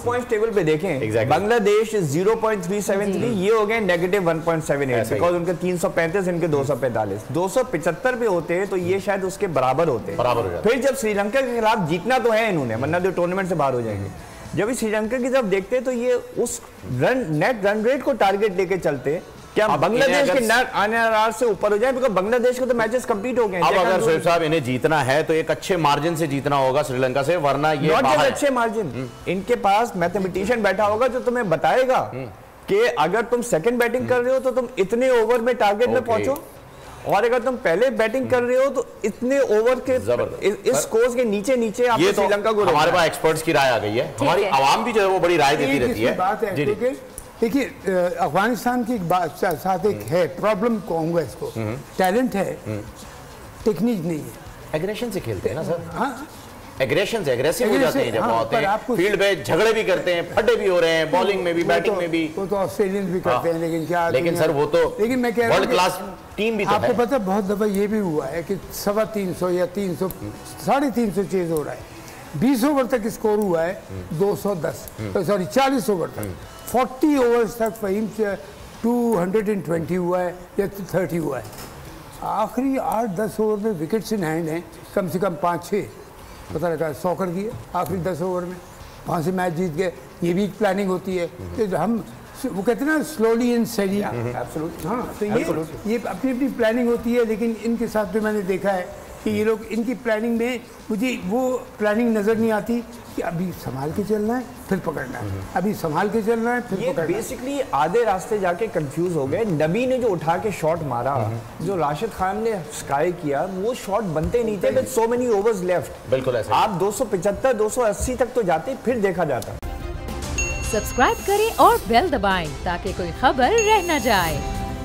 Points table पे देखें, बांग्लादेश 0.373, ये हो गए -1.78 बिकॉज उनके 335, इनके 245। 275 पे होते हैं तो ये शायद उसके बराबर होते हैं। फिर जब श्रीलंका के खिलाफ जीतना तो है इन्होंने, वरना तो टूर्नामेंट से बाहर हो जाएंगे। जब श्रीलंका की तरफ देखते हैं तो ये उस नेट रन रेट को टारगेट लेके चलते, क्या बांग्लादेश के नेट आने से ऊपर हो जाए, बिकॉज़ बांग्लादेश को तो मैचेस कंप्लीट हो गए हैं। अब अगर शोएब साहब इन्हें जीतना है तो एक अच्छे मार्जिन से जीतना होगा श्रीलंका से, वरना ये नॉट जस्ट अच्छे मार्जिन, इनके पास मैथमेटिशियन बैठा होगा जो तुम्हें बताएगा कि अगर तुम सेकंड बैटिंग कर रहे हो तो तुम इतने ओवर में टारगेट में पहुंचो, और अगर तुम पहले बैटिंग कर रहे हो तो इतने ओवर के इस स्कोर के नीचे नीचे आप श्रीलंका को। हमारे पास एक्सपर्ट्स की राय आ गई है, हमारी आवाम भी जो है वो बड़ी राय देती रहती है। देखिए, अफगानिस्तान की एक बात साथ एक है प्रॉब्लम, कहूँगा इसको, टैलेंट है, टेक्निक नहीं है। एग्रेशन से खेलते हैं ना सर। हाँ, एग्रेशन से एग्रेसिव हो जाते हैं जब आते हैं, फील्ड पे झगड़े भी करते हैं, फटे भी हो रहे हैं, बॉलिंग में भी बैटिंग में भी। वो तो ऑस्ट्रेलियन भी करते हैं, लेकिन क्या, लेकिन सर वो तो लेकिन मैं कह रहा हूं वर्ल्ड क्लास टीम भी तो है। आपको पता बहुत दफा ये भी हुआ है कि 350 या 300 350 चेज हो रहा है, 20 ओवर तक स्कोर हुआ है, 210 सॉरी 40 ओवर तक, 40 ओवर्स तक फहीम 220 हुआ है या 30 हुआ है। आखिरी 8-10 ओवर में विकेट्स इन हैंड हैं, कम से कम 5-6, पता लगा 100 कर दिए आखिरी 10 ओवर में, वहाँ से मैच जीत गए। ये भी एक प्लानिंग होती है कि हम, वो कहते हैं ना स्लोली एंड स्टेडी, एब्सोल्युटली। हाँ, तो ये अपनी अपनी प्लानिंग होती है, लेकिन इनके साथ भी मैंने देखा है कि ये लोग, इनकी प्लानिंग में मुझे वो प्लानिंग नज़र नहीं आती कि अभी संभाल के चलना है फिर पकड़ना है, अभी संभाल के चलना है फिर पकड़ना है। बेसिकली आधे रास्ते जाके कंफ्यूज हो गए। नबी ने जो उठा के शॉट मारा, जो राशिद खान ने स्काई किया, वो शॉट बनते नहीं थे, with so many overs left. बिल्कुल ऐसे आप 275 280 तक तो जाते, फिर देखा जाता। सब्सक्राइब करें और बेल दबाएं ताकि कोई खबर रह न जाए।